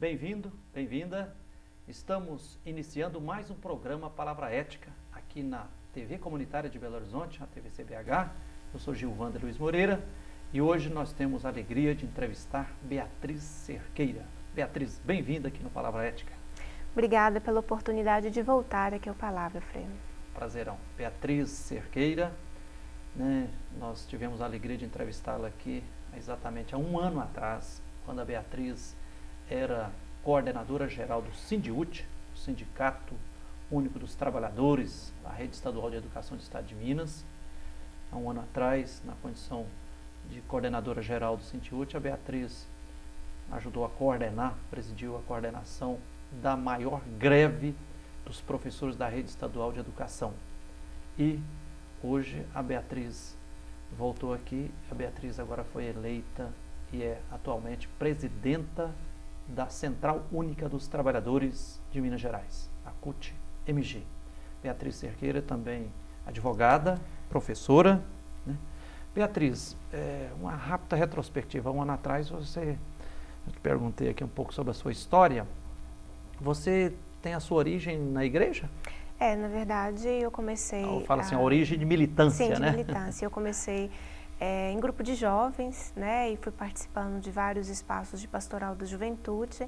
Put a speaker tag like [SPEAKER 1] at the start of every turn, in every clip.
[SPEAKER 1] bem-vindo, bem-vinda. Estamos iniciando mais um programa Palavra Ética aqui na TV Comunitária de Belo Horizonte, a TV CBH. Eu sou Gilvander Luiz Moreira e hoje nós temos a alegria de entrevistar Beatriz Cerqueira. Beatriz, bem-vinda aqui no Palavra Ética.
[SPEAKER 2] Obrigada pela oportunidade de voltar aqui ao Palavra, Frei.
[SPEAKER 1] Prazerão. Beatriz Cerqueira, nós tivemos a alegria de entrevistá-la aqui exatamente há um ano atrás, quando a Beatriz era coordenadora geral do Sindiúti, o Sindicato Único dos Trabalhadores, da Rede Estadual de Educação do Estado de Minas. Há um ano atrás, na condição de coordenadora geral do Sindiúti, a Beatriz ajudou a coordenar, presidiu a coordenação da maior greve dos professores da Rede Estadual de Educação. E hoje a Beatriz voltou aqui, a Beatriz agora foi eleita e é atualmente presidenta da Central Única dos Trabalhadores de Minas Gerais, a CUT-MG. Beatriz Cerqueira também advogada, professora. Beatriz, uma rápida retrospectiva. Um ano atrás eu te perguntei aqui um pouco sobre a sua história. Você tem a sua origem na igreja?
[SPEAKER 2] Na verdade eu comecei...
[SPEAKER 1] Fala assim, a origem de militância,
[SPEAKER 2] né? Sim, de militância. Eu comecei em grupo de jovens, né? E fui participando de vários espaços de pastoral da juventude.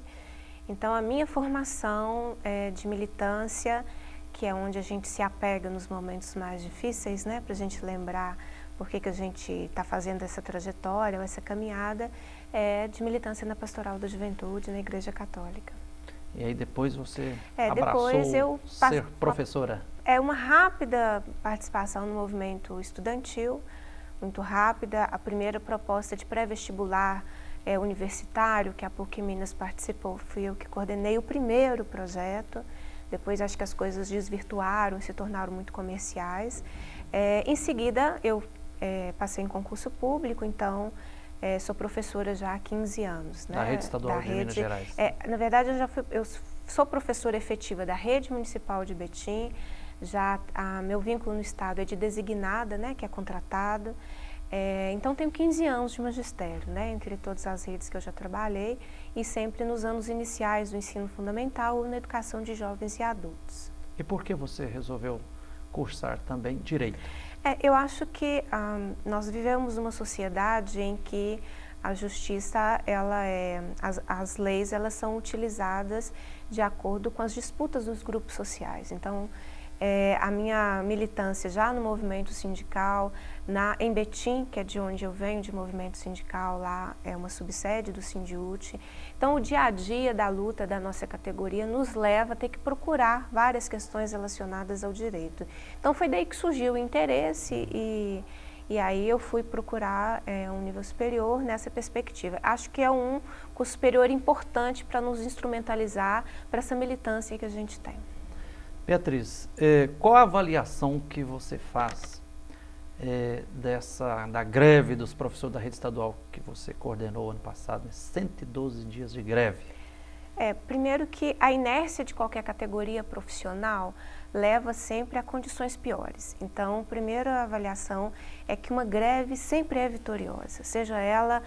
[SPEAKER 2] Então a minha formação de militância, que é onde a gente se apega nos momentos mais difíceis, né? Para a gente lembrar por que a gente está fazendo essa trajetória, ou essa caminhada, de militância na pastoral da juventude, na Igreja Católica.
[SPEAKER 1] E aí depois você abraçou ser professora?
[SPEAKER 2] Uma rápida participação no movimento estudantil, muito rápida. A primeira proposta de pré-vestibular universitário, que a PUC Minas participou, fui eu que coordenei o primeiro projeto. Depois acho que as coisas desvirtuaram, se tornaram muito comerciais. Em seguida eu passei em concurso público, então... sou professora já há 15 anos.
[SPEAKER 1] Da Rede Estadual de Minas Gerais.
[SPEAKER 2] Na verdade, eu sou professora efetiva da Rede Municipal de Betim. Meu vínculo no Estado é de designada, né, que é contratado. Então, tenho 15 anos de magistério, né, entre todas as redes que eu já trabalhei, e sempre nos anos iniciais do ensino fundamental ou na educação de jovens e adultos.
[SPEAKER 1] E por que você resolveu cursar também Direito?
[SPEAKER 2] Eu acho que nós vivemos numa sociedade em que a justiça, as leis, elas são utilizadas de acordo com as disputas dos grupos sociais. Então, a minha militância já no movimento sindical, em Betim, que é de onde eu venho, de movimento sindical, lá é uma subsede do Sindiúti. Então, o dia a dia da luta da nossa categoria nos leva a ter que procurar várias questões relacionaas ao direito. Então, foi daí que surgiu o interesse e aí eu fui procurar um nível superior nessa perspectiva. Acho que é um curso superior importante para nos instrumentalizar para essa militância que a gente tem.
[SPEAKER 1] Beatriz, qual a avaliação que você faz da greve dos professores da rede estadual que você coordenou ano passado, 112 dias de greve?
[SPEAKER 2] Primeiro que a inércia de qualquer categoria profissional leva sempre a condições piores. Então, a primeira avaliação é que uma greve sempre é vitoriosa, seja ela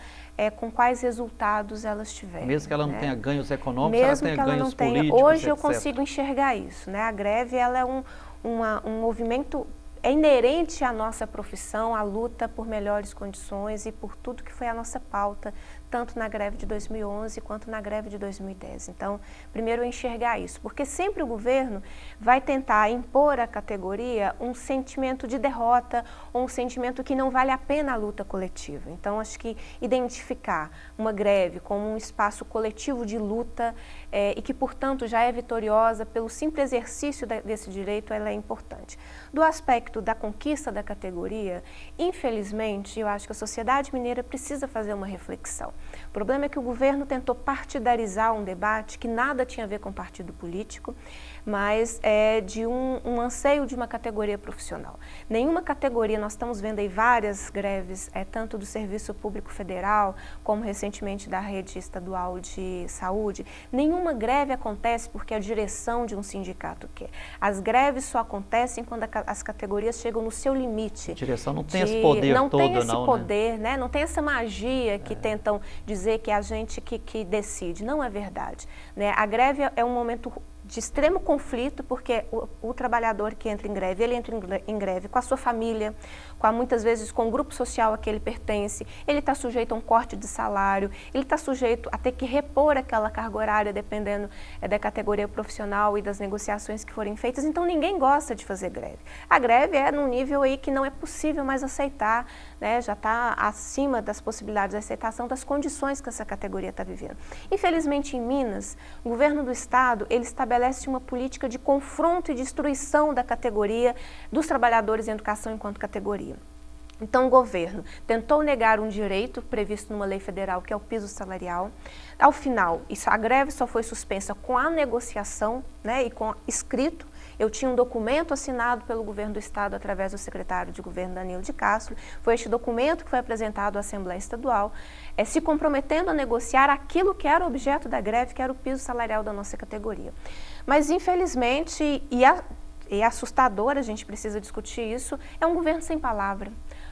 [SPEAKER 2] com quais resultados elas tiverem.
[SPEAKER 1] Mesmo que ela não tenha ganhos econômicos,
[SPEAKER 2] mesmo
[SPEAKER 1] ela tenha
[SPEAKER 2] que ela
[SPEAKER 1] ganhos
[SPEAKER 2] não tenha,
[SPEAKER 1] políticos,
[SPEAKER 2] hoje eu
[SPEAKER 1] etc.
[SPEAKER 2] consigo enxergar isso, né? A greve ela é um movimento inerente à nossa profissão, à luta por melhores condições e por tudo que foi a nossa pauta, tanto na greve de 2011 quanto na greve de 2010. Então, primeiro enxergar isso, porque sempre o governo vai tentar impor à categoria um sentimento de derrota ou um sentimento que não vale a pena a luta coletiva. Então, acho que identificar uma greve como um espaço coletivo de luta e que, portanto, já é vitoriosa pelo simples exercício desse direito, ela é importante. Do aspecto da conquista da categoria, infelizmente, eu acho que a sociedade mineira precisa fazer uma reflexão. O problema é que o governo tentou partidarizar um debate que nada tinha a ver com partido político, mas é de um anseio de uma categoria profissional. Nenhuma categoria, nós estamos vendo aí várias greves, tanto do Serviço Público Federal, como recentemente da Rede Estadual de Saúde, nenhuma greve acontece porque a direção de um sindicato quer. As greves só acontecem quando as categorias chegam no seu limite.
[SPEAKER 1] A direção não tem esse poder todo,
[SPEAKER 2] não tem esse
[SPEAKER 1] não,
[SPEAKER 2] poder, né? Não tem essa magia que tentam dizer que é a gente que decide. Não é verdade, né? A greve é um momento de extremo conflito, porque o trabalhador que entra em greve, ele entra em greve com a sua família, muitas vezes com o grupo social a que ele pertence, ele está sujeito a um corte de salário, ele está sujeito a ter que repor aquela carga horária, dependendo da categoria profissional e das negociações que forem feitas, então ninguém gosta de fazer greve. A greve é num nível aí que não é possível mais aceitar, né? Já está acima das possibilidades de aceitação das condições que essa categoria está vivendo. Infelizmente, em Minas, o governo do estado, ele estabelece uma política de confronto e destruição da categoria dos trabalhadores em educação enquanto categoria. Então, o governo tentou negar um direito previsto numa lei federal, que é o piso salarial. Ao final, a greve só foi suspensa com a negociação, né, e com escrito. Eu tinha um documento assinado pelo governo do estado através do secretário de governo Danilo de Castro. Foi este documento que foi apresentado à Assembleia Estadual, se comprometendo a negociar aquilo que era o objeto da greve, que era o piso salarial da nossa categoria. Mas, infelizmente, e assustador, a gente precisa discutir isso, é um governo sem palavra.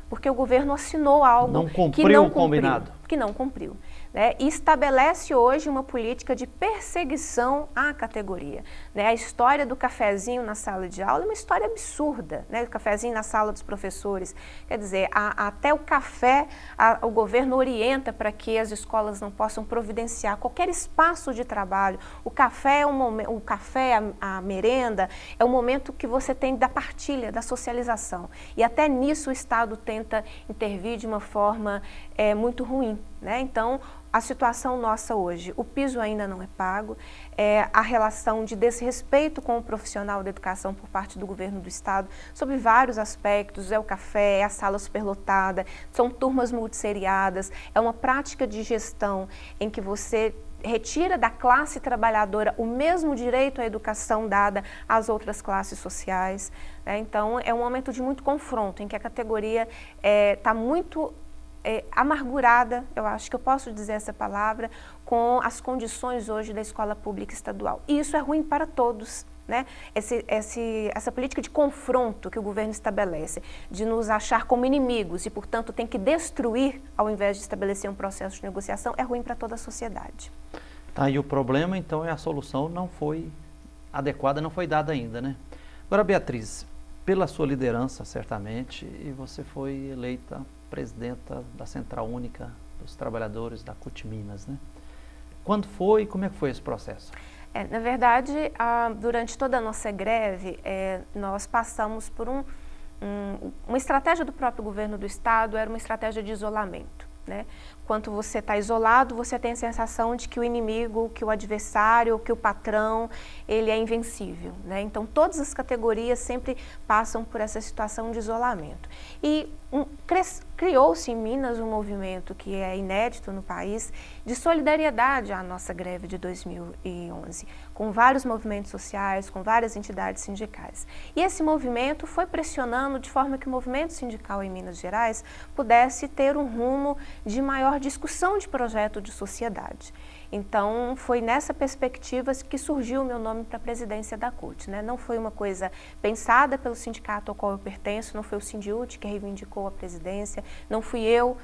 [SPEAKER 2] Porque o governo assinou algo que não cumpriu. Né, e estabelece hoje uma política de perseguição à categoria. Né? A história do cafezinho na sala de aula é uma história absurda, né? O cafezinho na sala dos professores. Quer dizer, até o café, o governo orienta para que as escolas não possam providenciar qualquer espaço de trabalho. O café, a merenda, é o momento que você tem da partilha, da socialização. E até nisso o Estado tenta intervir de uma forma muito ruim. Né? Então, a situação nossa hoje, o piso ainda não é pago, a relação de desrespeito com o profissional da educação por parte do governo do estado, sobre vários aspectos, é o café, é a sala superlotada, são turmas multisseriadas, é uma prática de gestão em que você retira da classe trabalhadora o mesmo direito à educação dada às outras classes sociais. Então, é um momento de muito confronto, em que a categoria está muito amargurada, eu acho que eu posso dizer essa palavra, com as condições hoje da escola pública estadual. E isso é ruim para todos. Né? Essa política de confronto que o governo estabelece, de nos achar como inimigos e, portanto, tem que destruir ao invés de estabelecer um processo de negociação, é ruim para toda a sociedade.
[SPEAKER 1] Tá, e o problema, então, é a solução não foi adequada, não foi dada ainda, né? Agora, Beatriz, pela sua liderança, certamente, e você foi eleita presidenta da Central Única dos Trabalhadores da CUT Minas, né? Quando foi e como é que foi esse processo?
[SPEAKER 2] Na verdade, durante toda a nossa greve, nós passamos por uma estratégia do próprio governo do estado, era uma estratégia de isolamento. Né? Quando você está isolado, você tem a sensação de que o inimigo, que o adversário, que o patrão, ele é invencível. Né? Então, todas as categorias sempre passam por essa situação de isolamento. E criou-se em Minas um movimento que é inédito no país de solidariedade à nossa greve de 2011, com vários movimentos sociais, com várias entidades sindicais. E esse movimento foi pressionando de forma que o movimento sindical em Minas Gerais pudesse ter um rumo de maior discussão de projeto de sociedade. Então, foi nessa perspectiva que surgiu o meu nome para a presidência da CUT. Né? Não foi uma coisa pensada pelo sindicato ao qual eu pertenço, não foi o Sindiúti que reivindicou a presidência, não fui eu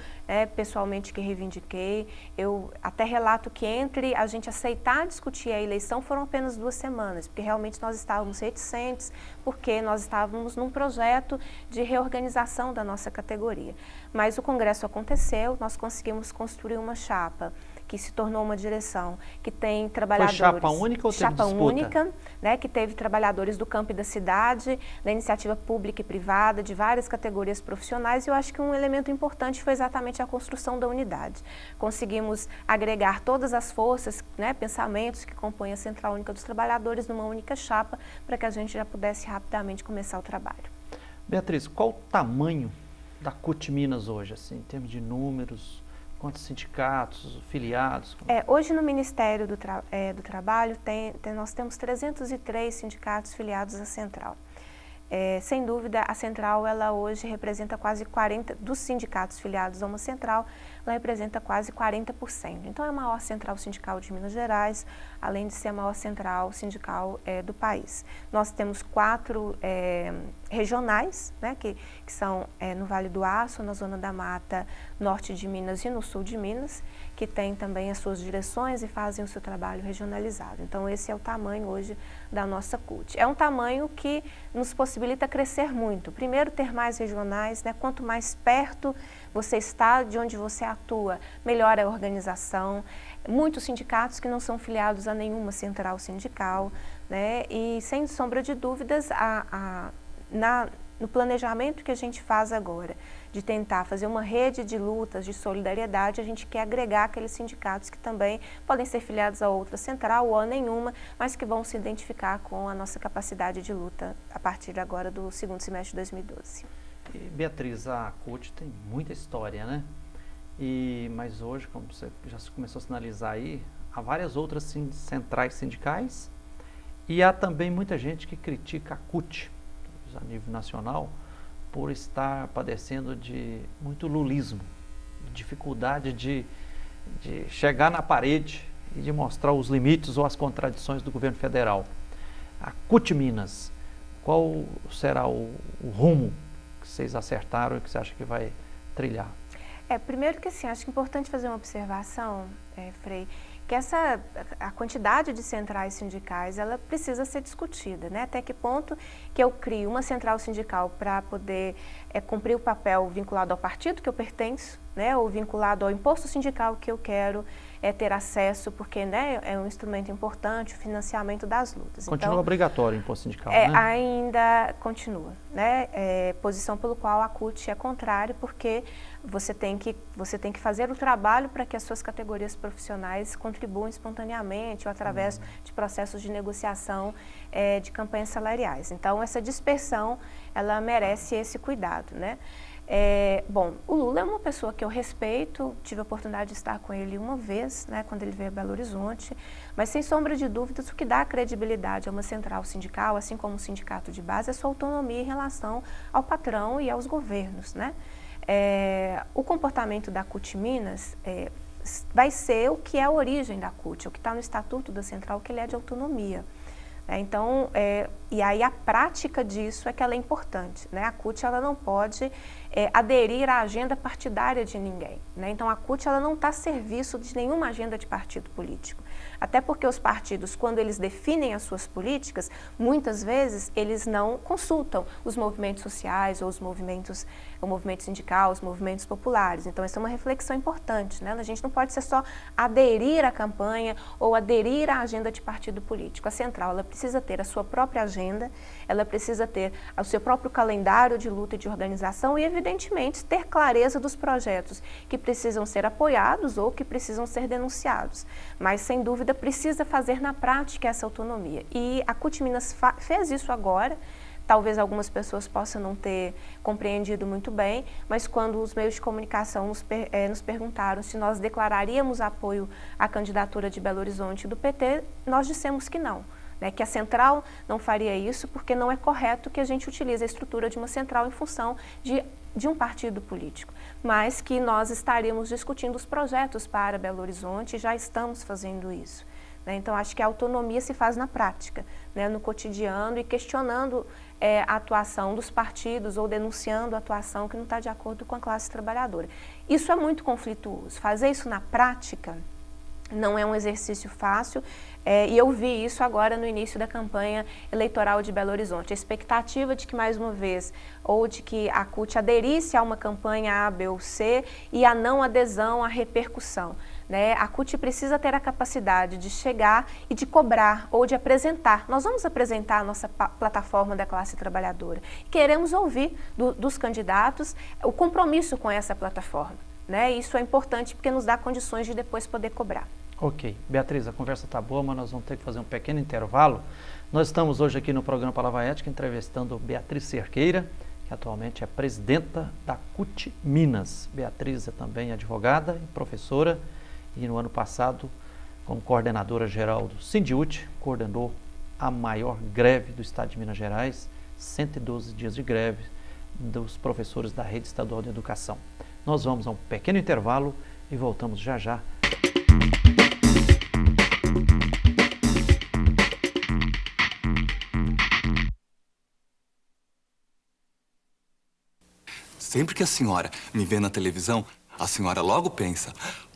[SPEAKER 2] pessoalmente que reivindiquei. Eu até relato que entre a gente aceitar discutir a eleição foram apenas 2 semanas, porque realmente nós estávamos reticentes, porque nós estávamos num projeto de reorganização da nossa categoria. Mas o congresso aconteceu, nós conseguimos construir uma chapa que se tornou uma direção, que tem trabalhadores...
[SPEAKER 1] Foi chapa única ou teve disputa?
[SPEAKER 2] Chapa única, né, que teve trabalhadores do campo e da cidade, da iniciativa pública e privada, de várias categorias profissionais, e eu acho que um elemento importante foi exatamente a construção da unidade. Conseguimos agregar todas as forças, né, pensamentos que compõem a Central Única dos Trabalhadores numa única chapa, para que a gente já pudesse rapidamente começar o trabalho.
[SPEAKER 1] Beatriz, qual o tamanho da CUT Minas hoje, assim, em termos de números? Quantos sindicatos, filiados?
[SPEAKER 2] Hoje no Ministério do Trabalho nós temos 303 sindicatos filiados à Central. Sem dúvida, a Central, ela hoje representa quase 40%, dos sindicatos filiados a uma central, ela representa quase 40%. Então, é a maior central sindical de Minas Gerais, além de ser a maior central sindical do país. Nós temos 4 regionais, né, que são no Vale do Aço, na Zona da Mata, norte de Minas e no sul de Minas, que têm também as suas direções e fazem o seu trabalho regionalizado. Então, esse é o tamanho hoje da nossa CUT. É um tamanho que nos possibilita crescer muito. Primeiro, ter mais regionais, né? Quanto mais perto você está de onde você atua, melhor é a organização. Muitos sindicatos que não são filiados a nenhuma central sindical, né? E, sem sombra de dúvidas, no planejamento que a gente faz agora, de tentar fazer uma rede de lutas, de solidariedade, a gente quer agregar aqueles sindicatos que também podem ser filiados a outra central ou a nenhuma, mas que vão se identificar com a nossa capacidade de luta a partir agora do segundo semestre de 2012.
[SPEAKER 1] E, Beatriz, a CUT tem muita história, né? Mas hoje, como você já começou a sinalizar aí, há várias outras centrais sindicais e há também muita gente que critica a CUT a nível nacional por estar padecendo de muito lulismo, dificuldade de chegar na parede e de mostrar os limites ou as contradições do governo federal. A CUT Minas, qual será o rumo que vocês acertaram e que você acha que vai trilhar?
[SPEAKER 2] Primeiro que assim, acho importante fazer uma observação, Frei, que a quantidade de centrais sindicais, ela precisa ser discutida, né? Até que ponto que eu crio uma central sindical para poder cumprir o papel vinculado ao partido que eu pertenço, né? Ou vinculado ao imposto sindical que eu quero ter acesso, porque, né, é um instrumento importante, o financiamento das lutas.
[SPEAKER 1] Continua então, obrigatório o imposto sindical,
[SPEAKER 2] né?
[SPEAKER 1] né?
[SPEAKER 2] Ainda continua, né? Posição pelo qual a CUT é contrária, porque você tem que fazer o trabalho para que as suas categorias profissionais contribuam espontaneamente ou através de processos de negociação de campanhas salariais. Então, essa dispersão, ela merece esse cuidado, né? Bom, o Lula é uma pessoa que eu respeito, tive a oportunidade de estar com ele uma vez, né, quando ele veio a Belo Horizonte, mas sem sombra de dúvidas, o que dá credibilidade a uma central sindical, assim como um sindicato de base, é a sua autonomia em relação ao patrão e aos governos, né? O comportamento da CUT Minas vai ser o que é a origem da CUT, o que está no Estatuto da Central, que ele é de autonomia. Então, e aí a prática disso é que ela é importante, né? A CUT, ela não pode aderir à agenda partidária de ninguém, né? Então, a CUT, ela não está a serviço de nenhuma agenda de partido político. Até porque os partidos, quando eles definem as suas políticas, muitas vezes eles não consultam os movimentos sociais ou o movimento sindical, os movimentos populares. Então, essa é uma reflexão importante, né? A gente não pode ser só aderir à campanha ou aderir à agenda de partido político. A central, ela precisa ter a sua própria agenda, ela precisa ter o seu próprio calendário de luta e de organização e, evidentemente, ter clareza dos projetos que precisam ser apoiados ou que precisam ser denunciados. Mas, sem dúvida, precisa fazer na prática essa autonomia. E a CUT Minas fez isso agora. Talvez algumas pessoas possam não ter compreendido muito bem, mas quando os meios de comunicação nos perguntaram se nós declararíamos apoio à candidatura de Belo Horizonte do PT, nós dissemos que não. Né, que a central não faria isso porque não é correto que a gente utilize a estrutura de uma central em função de um partido político, mas que nós estaríamos discutindo os projetos para Belo Horizonte e já estamos fazendo isso. Né? Então, acho que a autonomia se faz na prática, né, no cotidiano e questionando a atuação dos partidos ou denunciando a atuação que não está de acordo com a classe trabalhadora. Isso é muito conflituoso. Fazer isso na prática não é um exercício fácil, e eu vi isso agora no início da campanha eleitoral de Belo Horizonte. A expectativa de que, mais uma vez, ou de que a CUT aderisse a uma campanha A, B ou C e a não adesão, a repercussão. Né? A CUT precisa ter a capacidade de chegar e de cobrar ou de apresentar. Nós vamos apresentar a nossa plataforma da classe trabalhadora. Queremos ouvir dos candidatos o compromisso com essa plataforma. Né? Isso é importante porque nos dá condições de depois poder cobrar.
[SPEAKER 1] Ok. Beatriz, a conversa está boa, mas nós vamos ter que fazer um pequeno intervalo. Nós estamos hoje aqui no programa Palavra Ética entrevistando Beatriz Cerqueira, que atualmente é presidenta da CUT Minas. Beatriz é também advogada e professora e no ano passado, como coordenadora geral do Sindiúti, coordenou a maior greve do estado de Minas Gerais, 112 dias de greve dos professores da Rede Estadual de Educação. Nós vamos a um pequeno intervalo e voltamos já já.
[SPEAKER 3] Sempre que a senhora me vê na televisão, a senhora logo pensa: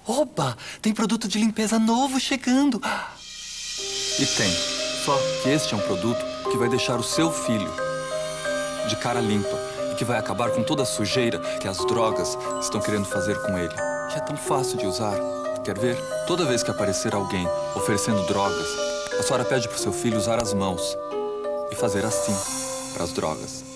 [SPEAKER 3] oba, tem produto de limpeza novo chegando. E tem. Só que este é um produto que vai deixar o seu filho de cara limpa e que vai acabar com toda a sujeira que as drogas estão querendo fazer com ele. Que é tão fácil de usar. Quer ver? Toda vez que aparecer alguém oferecendo drogas, a senhora pede para o seu filho usar as mãos e fazer assim para as drogas.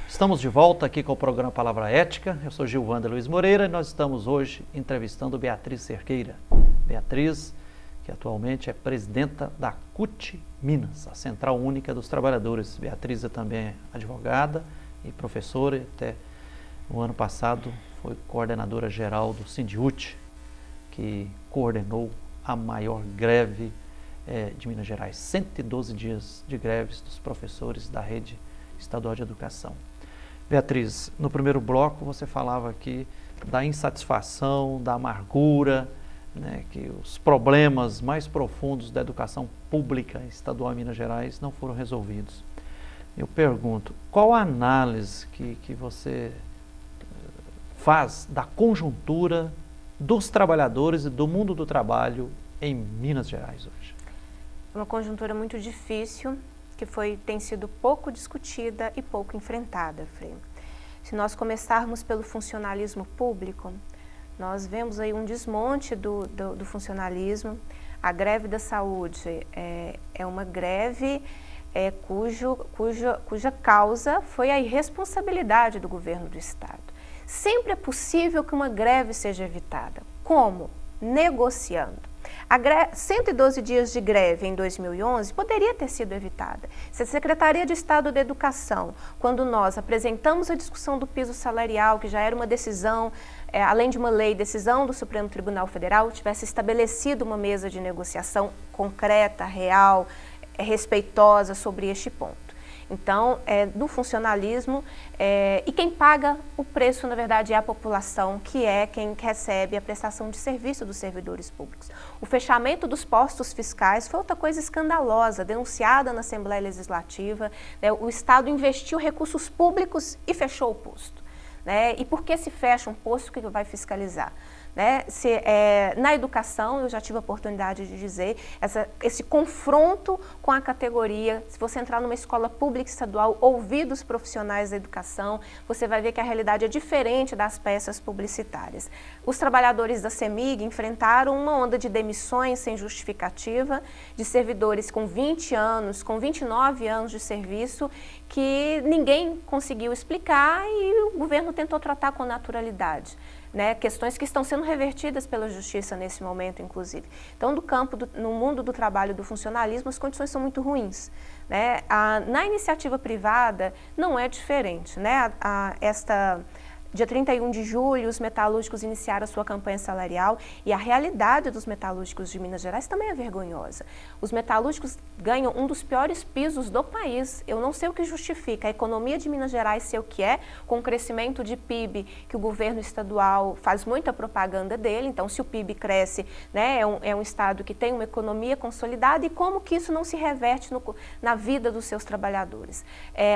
[SPEAKER 1] Estamos de volta aqui com o programa Palavra Ética. Eu sou Gilvander Luiz Moreira e nós estamos hoje entrevistando Beatriz Cerqueira. Beatriz, que atualmente é presidenta da CUT Minas, a Central Única dos Trabalhadores. Beatriz é também advogada e professora e até no ano passado foi coordenadora geral do Sindiúti, que coordenou a maior greve de Minas Gerais. 112 dias de greves dos professores da Rede Estadual de Educação. Beatriz, no primeiro bloco você falava aqui da insatisfação, da amargura, né, que os problemas mais profundos da educação pública estadual em Minas Gerais não foram resolvidos. Eu pergunto, qual a análise que você faz da conjuntura dos trabalhadores e do mundo do trabalho em Minas Gerais hoje?
[SPEAKER 2] Uma conjuntura muito difícil, que tem sido pouco discutida e pouco enfrentada, Frei. Se nós começarmos pelo funcionalismo público, nós vemos aí um desmonte do funcionalismo. A greve da saúde é uma greve cuja causa foi a irresponsabilidade do governo do estado. Sempre é possível que uma greve seja evitada. Como? Negociando. 112 dias de greve em 2011 poderia ter sido evitada. Se a Secretaria de Estado da Educação, quando nós apresentamos a discussão do piso salarial, que já era uma decisão, além de uma lei, decisão do Supremo Tribunal Federal, tivesse estabelecido uma mesa de negociação concreta, real, respeitosa sobre este ponto. Então, do funcionalismo, e quem paga o preço, na verdade, é a população, que é quem recebe a prestação de serviço dos servidores públicos. O fechamento dos postos fiscais foi outra coisa escandalosa, denunciada na Assembleia Legislativa, né? O Estado investiu recursos públicos e fechou o posto. Né? E por que se fecha um posto, que vai fiscalizar? Né? Na educação, eu já tive a oportunidade de dizer, esse confronto com a categoria, se você entrar numa escola pública estadual, ouvir dos profissionais da educação, você vai ver que a realidade é diferente das peças publicitárias. Os trabalhadores da CEMIG enfrentaram uma onda de demissões sem justificativa, de servidores com 20 anos, com 29 anos de serviço, que ninguém conseguiu explicar e o governo tentou tratar com naturalidade. Né, questões que estão sendo revertidas pela justiça nesse momento, inclusive. Então, no mundo do trabalho do funcionalismo, as condições são muito ruins. Né? Na iniciativa privada, não é diferente. Né? Dia 31 de julho, os metalúrgicos iniciaram a sua campanha salarial e a realidade dos metalúrgicos de Minas Gerais também é vergonhosa. Os metalúrgicos ganham um dos piores pisos do país. Eu não sei o que justifica a economia de Minas Gerais ser o que é, com o crescimento de PIB, que o governo estadual faz muita propaganda dele. Então, se o PIB cresce, né, é um estado que tem uma economia consolidada, e como que isso não se reverte na vida dos seus trabalhadores.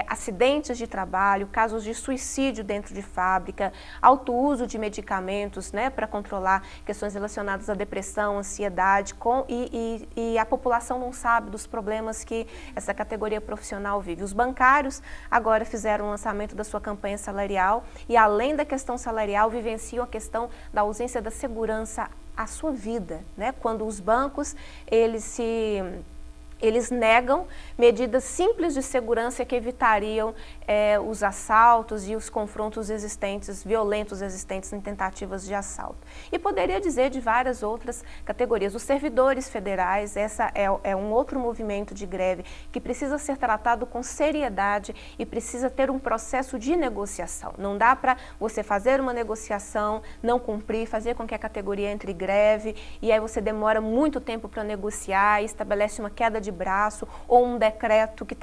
[SPEAKER 2] Acidentes de trabalho, casos de suicídio dentro de fábrica, fábrica, alto uso de medicamentos, né, para controlar questões relacionadas à depressão, ansiedade, e a população não sabe dos problemas que essa categoria profissional vive. Os bancários agora fizeram o lançamento da sua campanha salarial e, além da questão salarial, vivenciam a questão da ausência da segurança à sua vida, né? Quando os bancos, eles negam medidas simples de segurança que evitariam os assaltos e os confrontos violentos existentes em tentativas de assalto. E poderia dizer de várias outras categorias. Os servidores federais, essa é um outro movimento de greve que precisa ser tratado com seriedade e precisa ter um processo de negociação. Não dá para você fazer uma negociação, não cumprir, fazer com que a categoria entre em greve, e aí você demora muito tempo para negociar e estabelece uma queda de braço ou um decreto que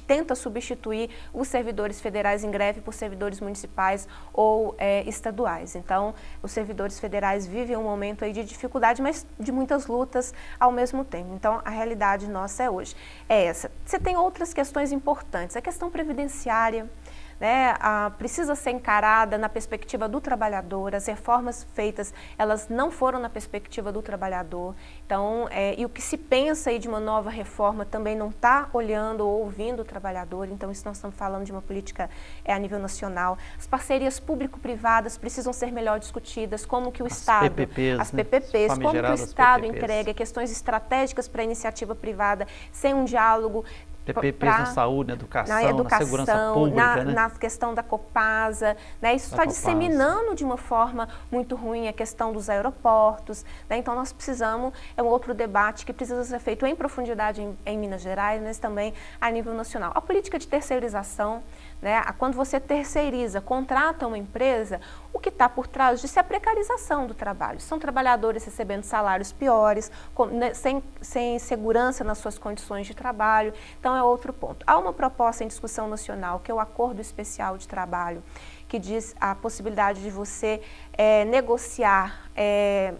[SPEAKER 2] tenta substituir os servidores federais em greve por servidores municipais ou estaduais. Então, os servidores federais vivem um momento aí de dificuldade, mas de muitas lutas ao mesmo tempo. Então, a realidade nossa hoje é essa. Você tem outras questões importantes, a questão previdenciária, né, precisa ser encarada na perspectiva do trabalhador. As reformas feitas, elas não foram na perspectiva do trabalhador. Então, e o que se pensa aí de uma nova reforma também não está olhando ou ouvindo o trabalhador. Então, isso nós estamos falando de uma política a nível nacional. As parcerias público-privadas precisam ser melhor discutidas, como que o Estado, as PPPs, como que o Estado entrega questões estratégicas para a iniciativa privada, sem um diálogo.
[SPEAKER 1] PPPs na saúde, na educação, na segurança pública, né?
[SPEAKER 2] Na questão da Copasa, né? Isso está disseminando de uma forma muito ruim a questão dos aeroportos, né? Então nós precisamos, é um outro debate que precisa ser feito em profundidade em Minas Gerais, mas também a nível nacional. A política de terceirização, né? Quando você terceiriza, contrata uma empresa, o que está por trás disso é a precarização do trabalho. São trabalhadores recebendo salários piores, sem segurança nas suas condições de trabalho. Então, é outro ponto. Há uma proposta em discussão nacional, que é o Acordo Especial de Trabalho, que diz a possibilidade de você negociar,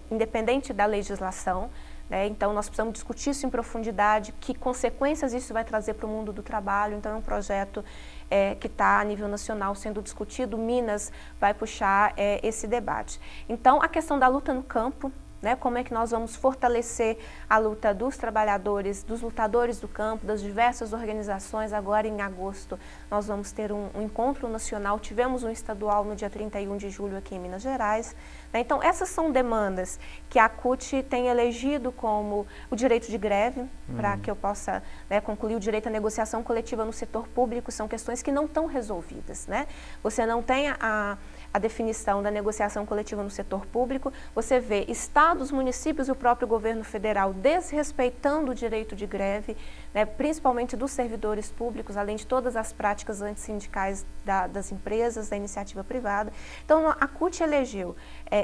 [SPEAKER 2] independente da legislação, né? Então, nós precisamos discutir isso em profundidade, que consequências isso vai trazer para o mundo do trabalho. Então, é um projeto que está a nível nacional sendo discutido. Minas vai puxar esse debate. Então, a questão da luta no campo, né? Como é que nós vamos fortalecer a luta dos trabalhadores, dos lutadores do campo, das diversas organizações. Agora, em agosto, nós vamos ter um encontro nacional. Tivemos um estadual no dia 31 de julho aqui em Minas Gerais. Né? Então, essas são demandas que a CUT tem elegido como o direito de greve, para que eu possa, né, concluir o direito à negociação coletiva no setor público. São questões que não estão resolvidas, né? Você não tem a definição da negociação coletiva no setor público, você vê estados, municípios e o próprio governo federal desrespeitando o direito de greve, né, principalmente dos servidores públicos, além de todas as práticas antissindicais das empresas, da iniciativa privada. Então, a CUT elegeu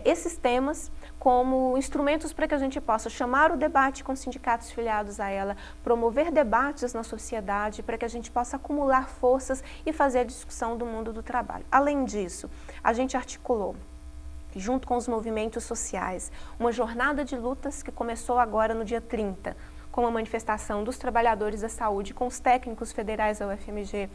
[SPEAKER 2] esses temas como instrumentos para que a gente possa chamar o debate com sindicatos filiados a ela, promover debates na sociedade para que a gente possa acumular forças e fazer a discussão do mundo do trabalho. Além disso, a gente articulou, junto com os movimentos sociais, uma jornada de lutas que começou agora no dia 30, com a manifestação dos trabalhadores da saúde, com os técnicos federais da UFMG,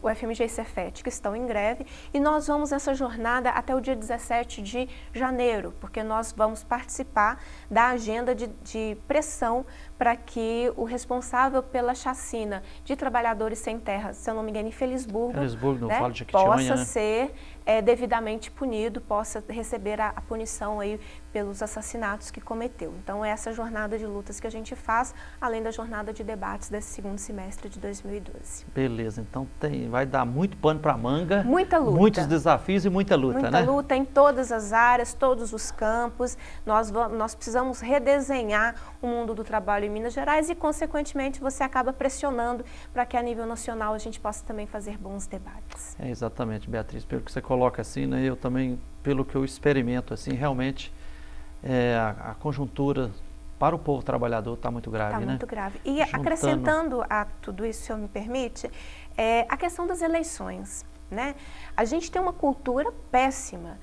[SPEAKER 2] o FMG e Cefet, que estão em greve, e nós vamos nessa jornada até o dia 17 de janeiro, porque nós vamos participar da agenda de pressão para que o responsável pela chacina de trabalhadores sem terra, se eu não me engano, em Felisburgo,
[SPEAKER 1] no
[SPEAKER 2] né,
[SPEAKER 1] Vale de Jequitinhonha,
[SPEAKER 2] possa
[SPEAKER 1] né?
[SPEAKER 2] ser devidamente punido, possa receber a punição aí pelos assassinatos que cometeu. Então, essa jornada de lutas que a gente faz, além da jornada de debates desse segundo semestre de 2012.
[SPEAKER 1] Beleza, então vai dar muito pano para manga.
[SPEAKER 2] Muita luta.
[SPEAKER 1] Muitos desafios e muita luta, né?
[SPEAKER 2] Muita luta em todas as áreas, todos os campos. Nós precisamos redesenhar o mundo do trabalho em Minas Gerais e, consequentemente, você acaba pressionando para que a nível nacional a gente possa também fazer bons debates.
[SPEAKER 1] Exatamente, Beatriz, pelo que você coloca assim, né? Eu também, pelo que eu experimento, assim, realmente a conjuntura para o povo trabalhador está muito grave, né?
[SPEAKER 2] Está muito grave. E acrescentando a tudo isso, se eu me permite, a questão das eleições, né? A gente tem uma cultura péssima.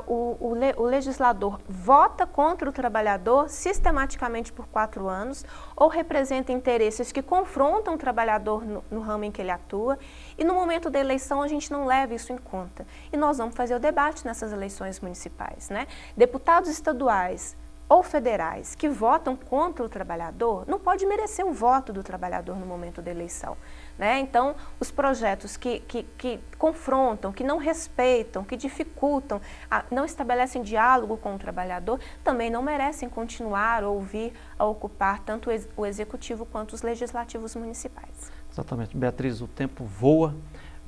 [SPEAKER 2] o legislador vota contra o trabalhador sistematicamente por 4 anos ou representa interesses que confrontam o trabalhador no ramo em que ele atua e no momento da eleição a gente não leva isso em conta. E nós vamos fazer o debate nessas eleições municipais, né? Deputados estaduais ou federais que votam contra o trabalhador não pode merecer o voto do trabalhador no momento da eleição. Né? Então, os projetos que confrontam, que não respeitam, que dificultam, não estabelecem diálogo com o trabalhador, também não merecem continuar ou vir a ocupar tanto o executivo quanto os legislativos municipais.
[SPEAKER 1] Exatamente. Beatriz, o tempo voa,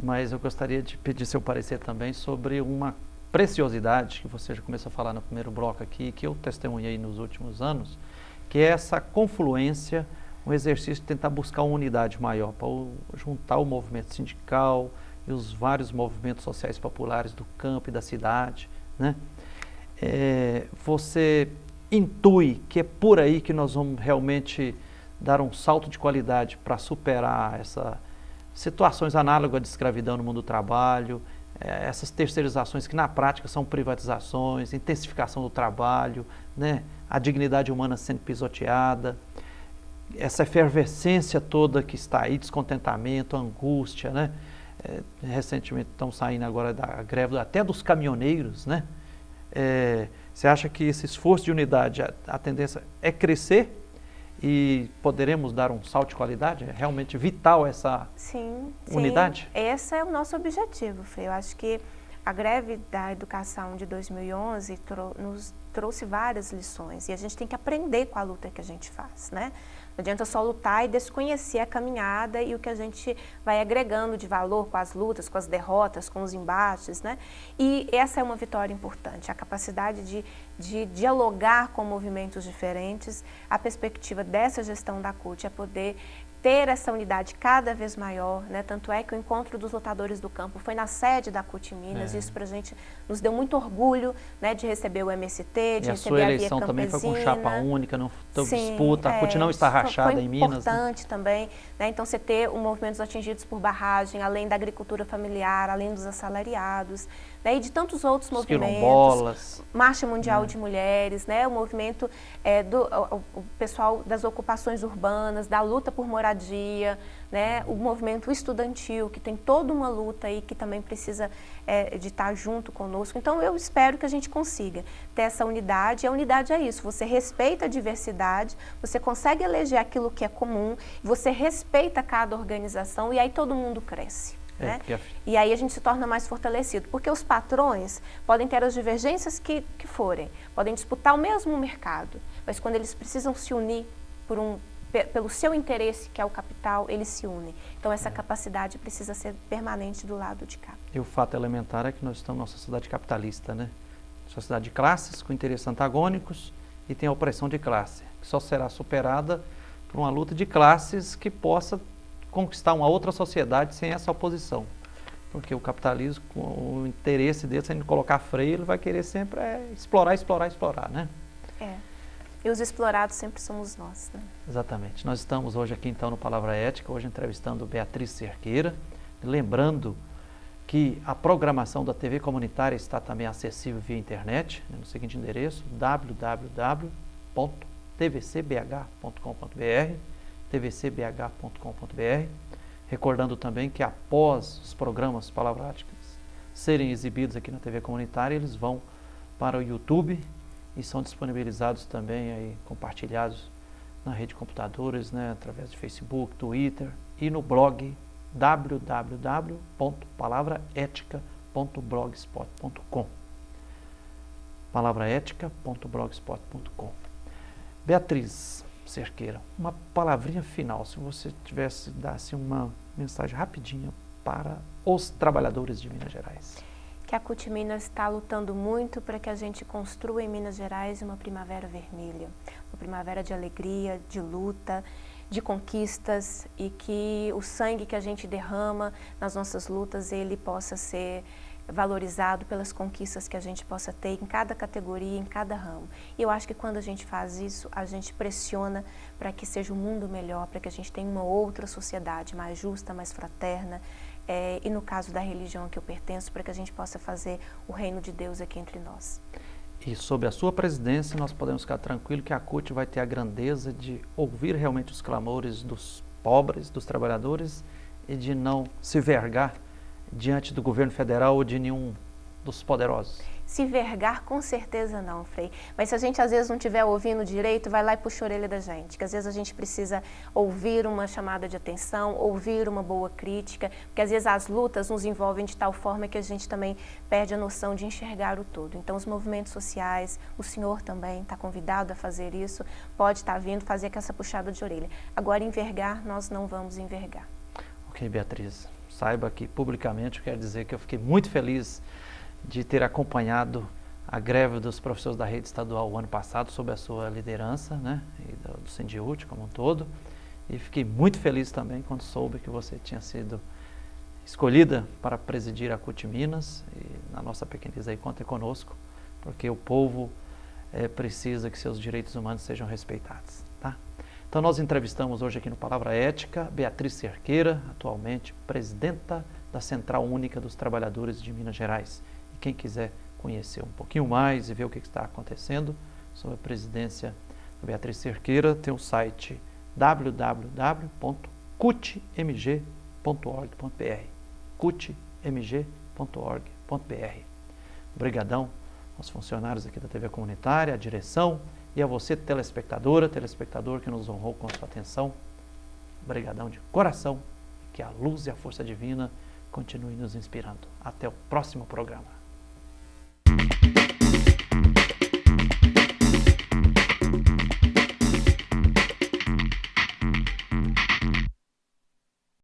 [SPEAKER 1] mas eu gostaria de pedir seu parecer também sobre uma preciosidade que você já começou a falar no primeiro bloco aqui, que eu testemunhei nos últimos anos, que é essa confluência, um exercício de tentar buscar uma unidade maior, para juntar o movimento sindical e os vários movimentos sociais populares do campo e da cidade, né? Você intui que é por aí que nós vamos realmente dar um salto de qualidade para superar essas situações análogas de escravidão no mundo do trabalho, essas terceirizações que na prática são privatizações, intensificação do trabalho, né? A dignidade humana sendo pisoteada, essa efervescência toda que está aí, descontentamento, angústia, né? Recentemente estão saindo agora da greve até dos caminhoneiros, né? Você acha que esse esforço de unidade, a tendência é crescer e poderemos dar um salto de qualidade? É realmente vital essa unidade?
[SPEAKER 2] Sim, esse é o nosso objetivo, Frei. Eu acho que a greve da educação de 2011 nos trouxe várias lições e a gente tem que aprender com a luta que a gente faz, né? Não adianta só lutar e desconhecer a caminhada e o que a gente vai agregando de valor com as lutas, com as derrotas, com os embates, né? E essa é uma vitória importante, a capacidade de dialogar com movimentos diferentes. A perspectiva dessa gestão da CUT é poder ter essa unidade cada vez maior, né? Tanto é que o encontro dos lutadores do campo foi na sede da CUT Minas, isso pra gente nos deu muito orgulho, né? De receber o MST, de receber a Via Campesina.
[SPEAKER 1] E a sua eleição também foi com chapa única, não disputa, a CUT não está rachada em Minas.
[SPEAKER 2] Foi importante também, né? Então você ter movimentos atingidos por barragem, além da agricultura familiar, além dos assalariados, né? E de tantos outros movimentos,
[SPEAKER 1] quilombolas,
[SPEAKER 2] Marcha Mundial de Mulheres, né? O movimento o pessoal das ocupações urbanas, da luta por moradia, né? O movimento estudantil, que tem toda uma luta aí que também precisa de estar junto conosco. Então eu espero que a gente consiga ter essa unidade, e a unidade é isso, você respeita a diversidade, você consegue eleger aquilo que é comum, você respeita cada organização e aí todo mundo cresce. Né? E aí a gente se torna mais fortalecido, porque os patrões podem ter as divergências que forem, podem disputar o mesmo mercado, mas quando eles precisam se unir pelo seu interesse, que é o capital, eles se unem. Então essa capacidade precisa ser permanente do lado de cá.
[SPEAKER 1] E o fato elementar é que nós estamos numa sociedade capitalista, né? Sociedade de classes, com interesses antagônicos, e tem a opressão de classe, que só será superada por uma luta de classes que possa conquistar uma outra sociedade sem essa oposição. Porque o capitalismo, com o interesse dele, se ele colocar freio, ele vai querer sempre explorar, né?
[SPEAKER 2] E os explorados sempre somos nós, né?
[SPEAKER 1] Exatamente. Nós estamos hoje aqui, então, no Palavra Ética, hoje entrevistando Beatriz Cerqueira, lembrando que a programação da TV comunitária está também acessível via internet, né, no seguinte endereço, www.tvcbh.com.br, tvcbh.com.br, recordando também que após os programas palavráticos serem exibidos aqui na TV comunitária, eles vão para o YouTube e são disponibilizados também, aí, compartilhados na rede de computadores, né, através de Facebook, Twitter e no blog palavraetica.blogspot.com, palavraetica.blogspot.com. Beatriz Cerqueira, uma palavrinha final, se você dasse uma mensagem rapidinha para os trabalhadores de Minas Gerais.
[SPEAKER 2] Que a CUT Minas está lutando muito para que a gente construa em Minas Gerais uma primavera vermelha, uma primavera de alegria, de luta, de conquistas, e que o sangue que a gente derrama nas nossas lutas, ele possa ser valorizado pelas conquistas que a gente possa ter em cada categoria, em cada ramo. E eu acho que quando a gente faz isso, a gente pressiona para que seja um mundo melhor, para que a gente tenha uma outra sociedade mais justa, mais fraterna, e no caso da religião a que eu pertenço, para que a gente possa fazer o reino de Deus aqui entre nós.
[SPEAKER 1] E sob a sua presidência, nós podemos ficar tranquilos que a CUT vai ter a grandeza de ouvir realmente os clamores dos pobres, dos trabalhadores, e de não se vergar diante do governo federal ou de nenhum dos poderosos.
[SPEAKER 2] Se vergar, com certeza não, Frei. Mas se a gente às vezes não estiver ouvindo direito, vai lá e puxa a orelha da gente. Que às vezes a gente precisa ouvir uma chamada de atenção, ouvir uma boa crítica, porque às vezes as lutas nos envolvem de tal forma que a gente também perde a noção de enxergar o todo. Então os movimentos sociais, o senhor também está convidado a fazer isso, pode estar vindo fazer com essa puxada de orelha. Agora, envergar, nós não vamos envergar.
[SPEAKER 1] Ok, Beatriz. Saiba que publicamente eu quero dizer que eu fiquei muito feliz de ter acompanhado a greve dos professores da rede estadual o ano passado, sob a sua liderança, né, e do Sindiúti como um todo, e fiquei muito feliz também quando soube que você tinha sido escolhida para presidir a CUT Minas, e na nossa pequenez aí conta conosco, porque o povo precisa que seus direitos humanos sejam respeitados, tá? Então nós entrevistamos hoje aqui no Palavra Ética Beatriz Cerqueira, atualmente presidenta da Central Única dos Trabalhadores de Minas Gerais. Quem quiser conhecer um pouquinho mais e ver o que está acontecendo sob a presidência da Beatriz Cerqueira, tem o site www.cutmg.org.br cutmg.org.br. Obrigadão aos funcionários aqui da TV Comunitária, à direção e a você, telespectadora, telespectador que nos honrou com a sua atenção. Obrigadão de coração, que a luz e a força divina continuem nos inspirando. Até o próximo programa.